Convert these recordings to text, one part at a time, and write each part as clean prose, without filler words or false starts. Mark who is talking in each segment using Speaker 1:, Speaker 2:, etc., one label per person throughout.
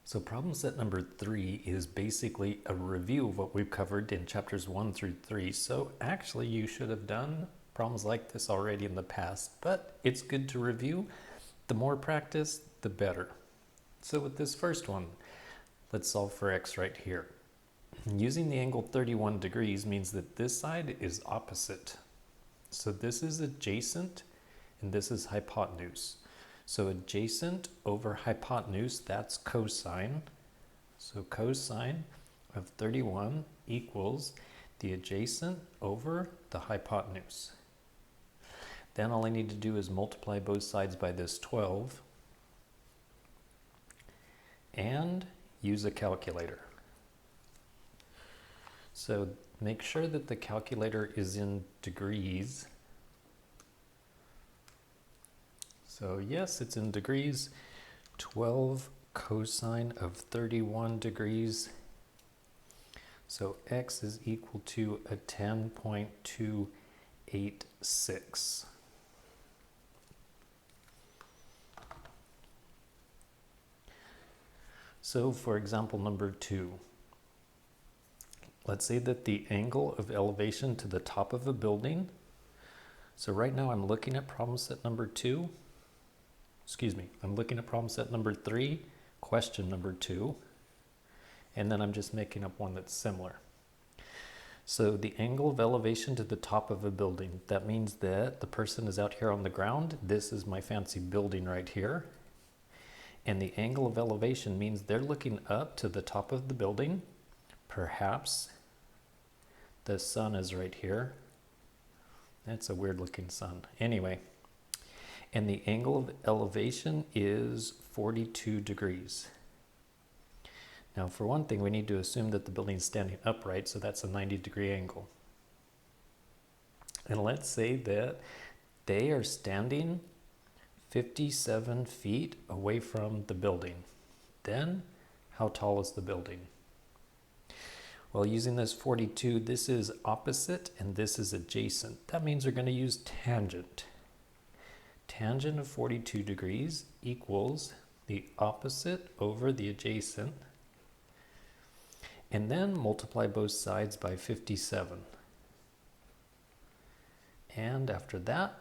Speaker 1: So problem set number 3 is basically a review of what we've covered in chapters 1 through 3. So actually you should have done problems like this already in the past, but it's good to review. The more practice, the better. So with this first one, let's solve for x right here. Using the angle 31 degrees means that this side is opposite. So this is adjacent and this is hypotenuse. So adjacent over hypotenuse, that's cosine. So cosine of 31 equals the adjacent over the hypotenuse. Then all I need to do is multiply both sides by this 12 and use a calculator. So make sure that the calculator is in degrees. So yes, it's in degrees. 12 cosine of 31 degrees. So x is equal to a 10.286. So for example number 2, let's say that the angle of elevation to the top of a building. So right now I'm looking at problem set number 2. I'm looking at problem set number 3, question number 2, and then I'm just making up one that's similar. So the angle of elevation to the top of a building, that means that the person is out here on the ground. This is my fancy building right here. And the angle of elevation means they're looking up to the top of the building. Perhaps the sun is right here. That's a weird looking sun. Anyway. And the angle of elevation is 42 degrees. Now for one thing, we need to assume that the building is standing upright, so that's a 90-degree angle. And let's say that they are standing 57 feet away from the building. Then, how tall is the building? Well, using this 42, this is opposite and this is adjacent. That means we're going to use tangent. Tangent of 42 degrees equals the opposite over the adjacent, and then multiply both sides by 57. And after that,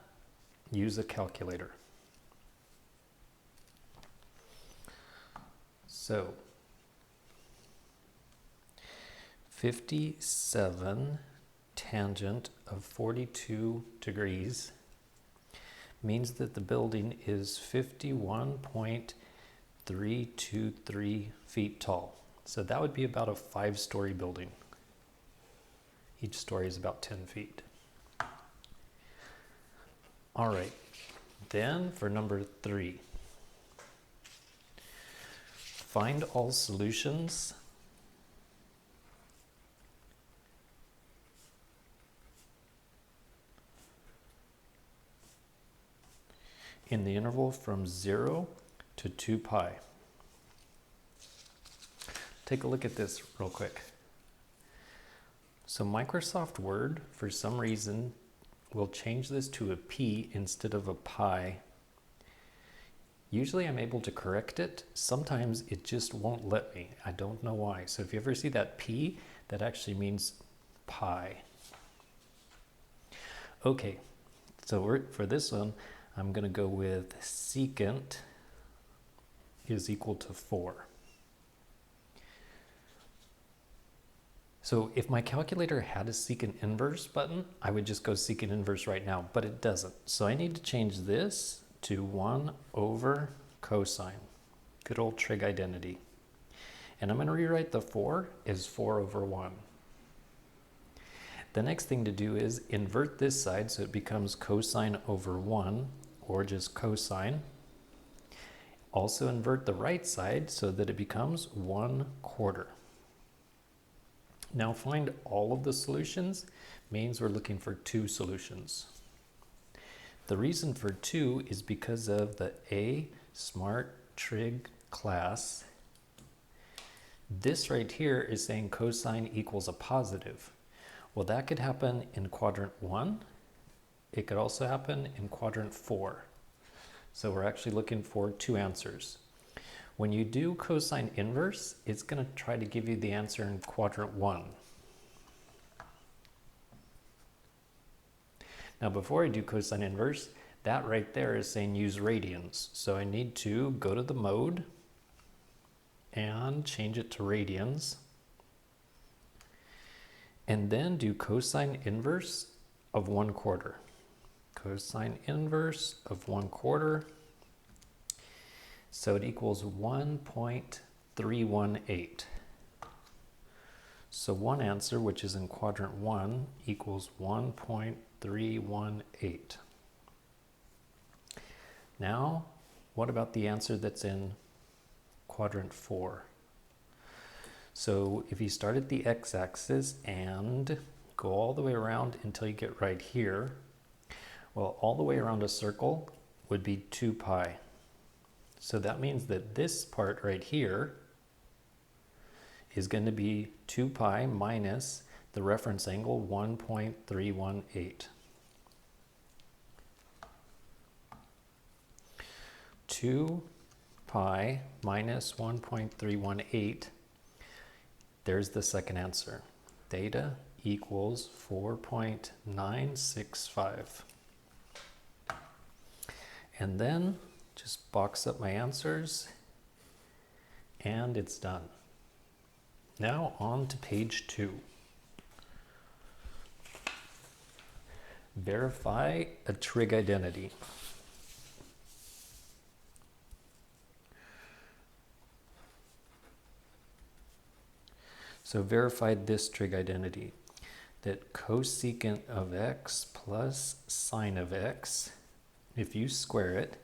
Speaker 1: use a calculator. So 57 tangent of 42 degrees means that the building is 51.323 feet tall. So that would be about a 5-story building. Each story is about 10 feet. All right, then for number 3, find all solutions in the interval from 0 to 2 pi. Take a look at this real quick. So Microsoft Word, for some reason, will change this to a p instead of a pi. Usually I'm able to correct it. Sometimes it just won't let me. I don't know why. So if you ever see that p, that actually means pi. Okay, so for this one, I'm going to go with secant is equal to 4. So if my calculator had a secant inverse button, I would just go secant inverse right now, but it doesn't. So I need to change this to 1 over cosine. Good old trig identity. And I'm going to rewrite the 4 as 4 over 1. The next thing to do is invert this side so it becomes cosine over 1, or just cosine. Also invert the right side so that it becomes 1/4. Now find all of the solutions means we're looking for 2 solutions. The reason for 2 is because of the A Smart Trig class. This right here is saying cosine equals a positive. Well, that could happen in quadrant 1. It could also happen in quadrant 4. So we're actually looking for 2 answers. When you do cosine inverse, it's going to try to give you the answer in quadrant 1. Now before I do cosine inverse, that right there is saying use radians. So I need to go to the mode and change it to radians. And then do cosine inverse of 1/4. Cosine inverse of 1/4. So it equals 1.318. So one answer, which is in quadrant 1, equals 1.318. Now, what about the answer that's in quadrant 4? So if you start at the x-axis and go all the way around until you get right here, well, all the way around a circle would be 2 pi. So that means that this part right here is going to be 2 pi minus the reference angle 1.318. 2 pi minus 1.318. There's the second answer. Theta equals 4.965. And then just box up my answers and it's done. Now on to page 2. Verify a trig identity. So verify this trig identity, that cosecant of x plus sine of x, if you square it,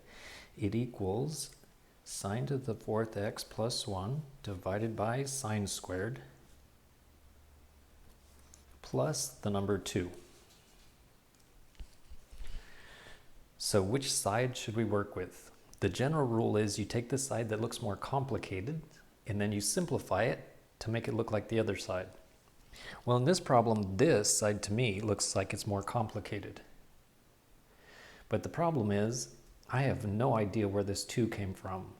Speaker 1: it equals sine to the 4th x plus 1 divided by sine squared plus the number 2. So which side should we work with? The general rule is you take the side that looks more complicated and then you simplify it to make it look like the other side. Well, in this problem, this side to me looks like it's more complicated. But the problem is, I have no idea where this 2 came from.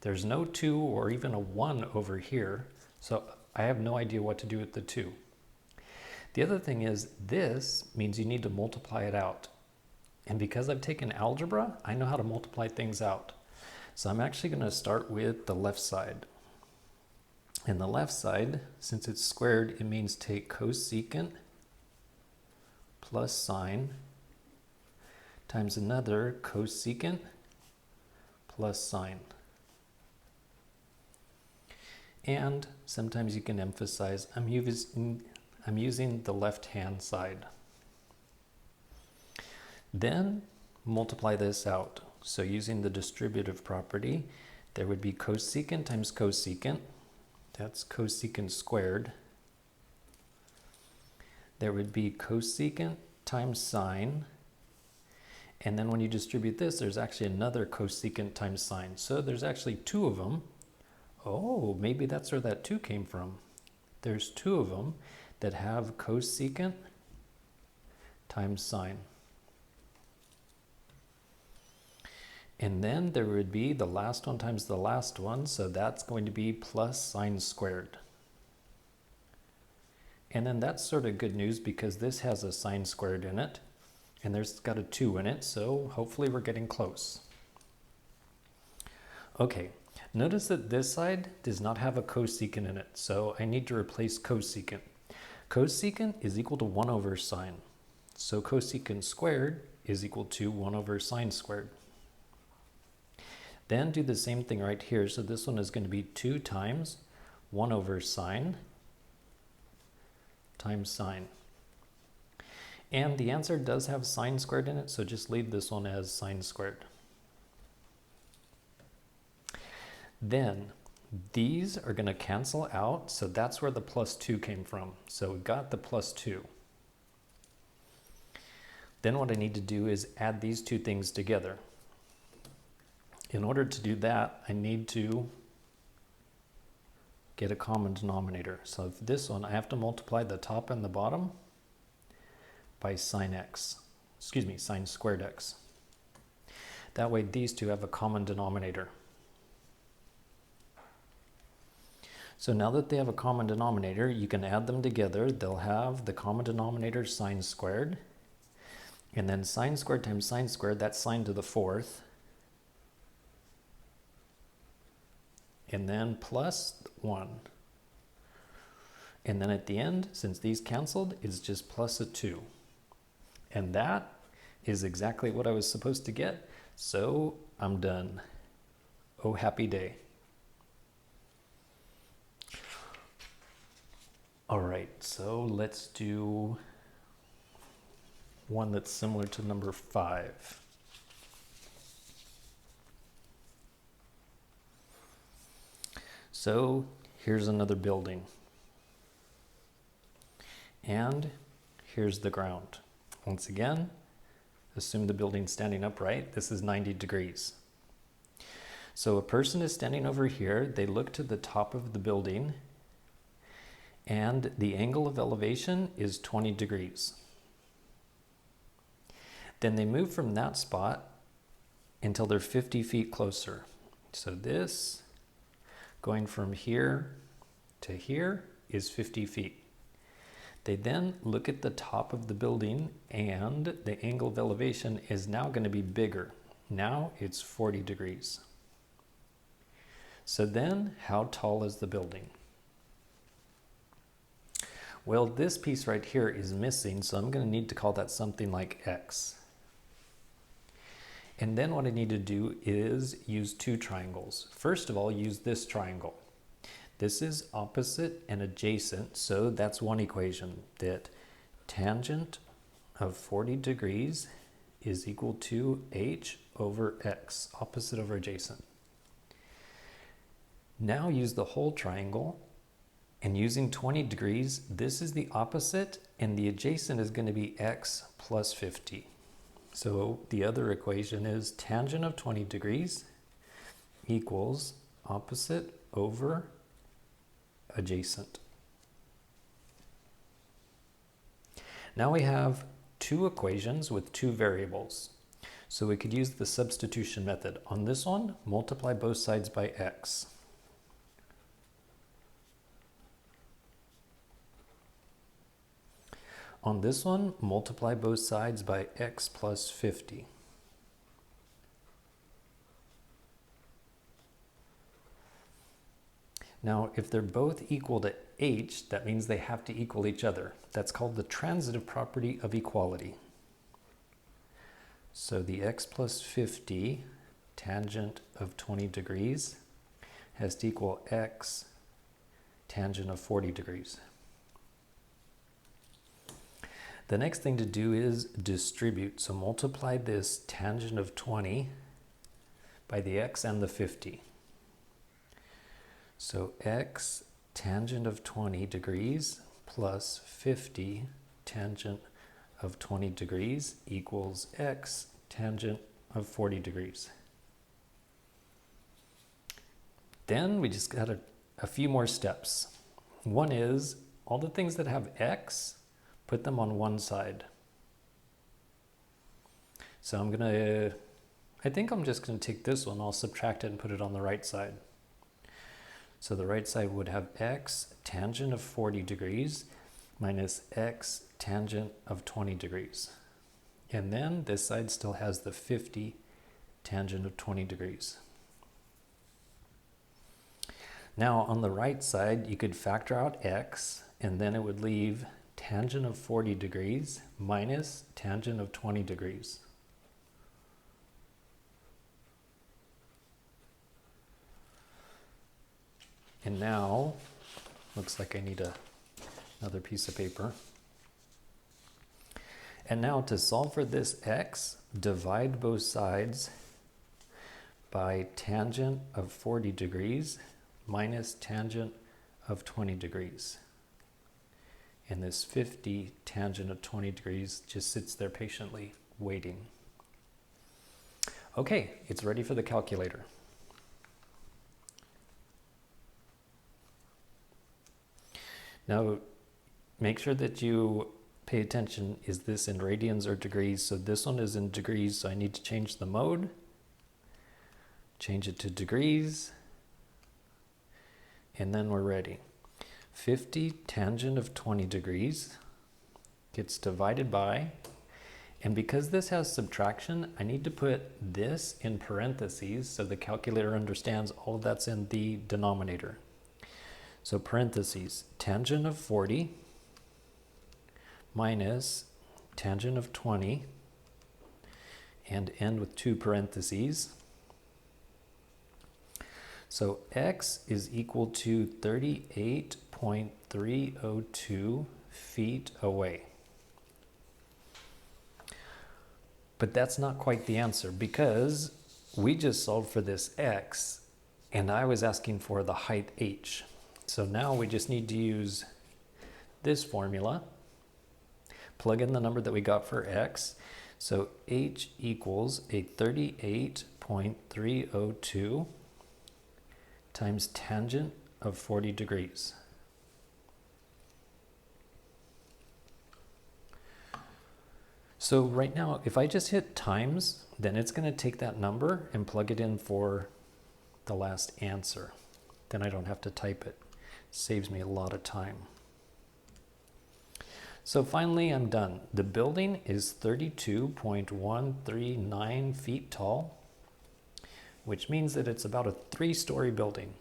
Speaker 1: There's no 2 or even a 1 over here, so I have no idea what to do with the 2. The other thing is, this means you need to multiply it out. And because I've taken algebra, I know how to multiply things out. So I'm actually going to start with the left side. In the left side, since it's squared, it means take cosecant plus sine times another cosecant plus sine. And sometimes you can emphasize I'm using the left-hand side. Then multiply this out. So using the distributive property, there would be cosecant times cosecant. That's cosecant squared. There would be cosecant times sine. And then when you distribute this, there's actually another cosecant times sine. So there's actually 2 of them. Oh, maybe that's where that 2 came from. There's 2 of them that have cosecant times sine. And then there would be the last one times the last one, so that's going to be plus sine squared. And then that's sort of good news because this has a sine squared in it, and there's got a 2 in it, so hopefully we're getting close. Okay, notice that this side does not have a cosecant in it, so I need to replace cosecant. Cosecant is equal to 1 over sine, so cosecant squared is equal to 1 over sine squared. Then do the same thing right here. So this one is going to be 2 times 1 over sine times sine. And the answer does have sine squared in it, so just leave this one as sine squared. Then these are going to cancel out, so that's where the plus 2 came from. So we got the plus 2. Then what I need to do is add these 2 things together. In order to do that, I need to get a common denominator. So for this one, I have to multiply the top and the bottom by sine squared x. That way these 2 have a common denominator. So now that they have a common denominator, you can add them together. They'll have the common denominator sine squared. And then sine squared times sine squared, that's sine to the fourth. And then plus 1. And then at the end, since these canceled, it's just plus a 2. And that is exactly what I was supposed to get. So I'm done. Oh, happy day. All right, so let's do one that's similar to number 5. So here's another building. And here's the ground. Once again, assume the building's standing upright. This is 90 degrees. So a person is standing over here. They look to the top of the building, and the angle of elevation is 20 degrees. Then they move from that spot until they're 50 feet closer. So this, going from here to here, is 50 feet. They then look at the top of the building, and the angle of elevation is now going to be bigger. Now it's 40 degrees. So then, how tall is the building? Well, this piece right here is missing, so I'm going to need to call that something like x. And then what I need to do is use two triangles. First of all, use this triangle. This is opposite and adjacent, so that's one equation, that tangent of 40 degrees is equal to h over x, opposite over adjacent. Now use the whole triangle, and using 20 degrees, this is the opposite, and the adjacent is going to be x plus 50. So the other equation is tangent of 20 degrees equals opposite over adjacent. Now we have two equations with two variables. So we could use the substitution method. On this one, multiply both sides by x. On this one, multiply both sides by x plus 50. Now, if they're both equal to h, that means they have to equal each other. That's called the transitive property of equality. So the x plus 50 tangent of 20 degrees has to equal x tangent of 40 degrees. The next thing to do is distribute. So multiply this tangent of 20 by the x and the 50. So x tangent of 20 degrees plus 50 tangent of 20 degrees equals x tangent of 40 degrees. Then we just got a few more steps. One is all the things that have x, put them on one side. So I think I'm just gonna take this one, I'll subtract it and put it on the right side. So the right side would have x tangent of 40 degrees minus x tangent of 20 degrees. And then this side still has the 50 tangent of 20 degrees. Now on the right side, you could factor out x, and then it would leave tangent of 40 degrees minus tangent of 20 degrees. And now, looks like I need another piece of paper. And now to solve for this x, divide both sides by tangent of 40 degrees minus tangent of 20 degrees. And this 50 tangent of 20 degrees just sits there patiently waiting. Okay, it's ready for the calculator. Now, make sure that you pay attention. Is this in radians or degrees? So this one is in degrees, so I need to change the mode. Change it to degrees. and then we're ready. 50 tangent of 20 degrees gets divided by, and because this has subtraction, I need to put this in parentheses so the calculator understands all of that's in the denominator. So parentheses, tangent of 40 minus tangent of 20, and end with two parentheses. So x is equal to 38.302 feet away. But that's not quite the answer, because we just solved for this x and I was asking for the height h. So now we just need to use this formula, plug in the number that we got for x. So h equals a 38.302 times tangent of 40 degrees. So right now, if I just hit times, then it's going to take that number and plug it in for the last answer. Then I don't have to type it. Saves me a lot of time. So finally, I'm done. The building is 32.139 feet tall, which means that it's about a 3-story building.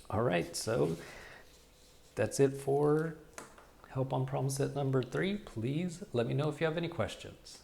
Speaker 1: All right, so that's it for help on problem set number 3. Please let me know if you have any questions.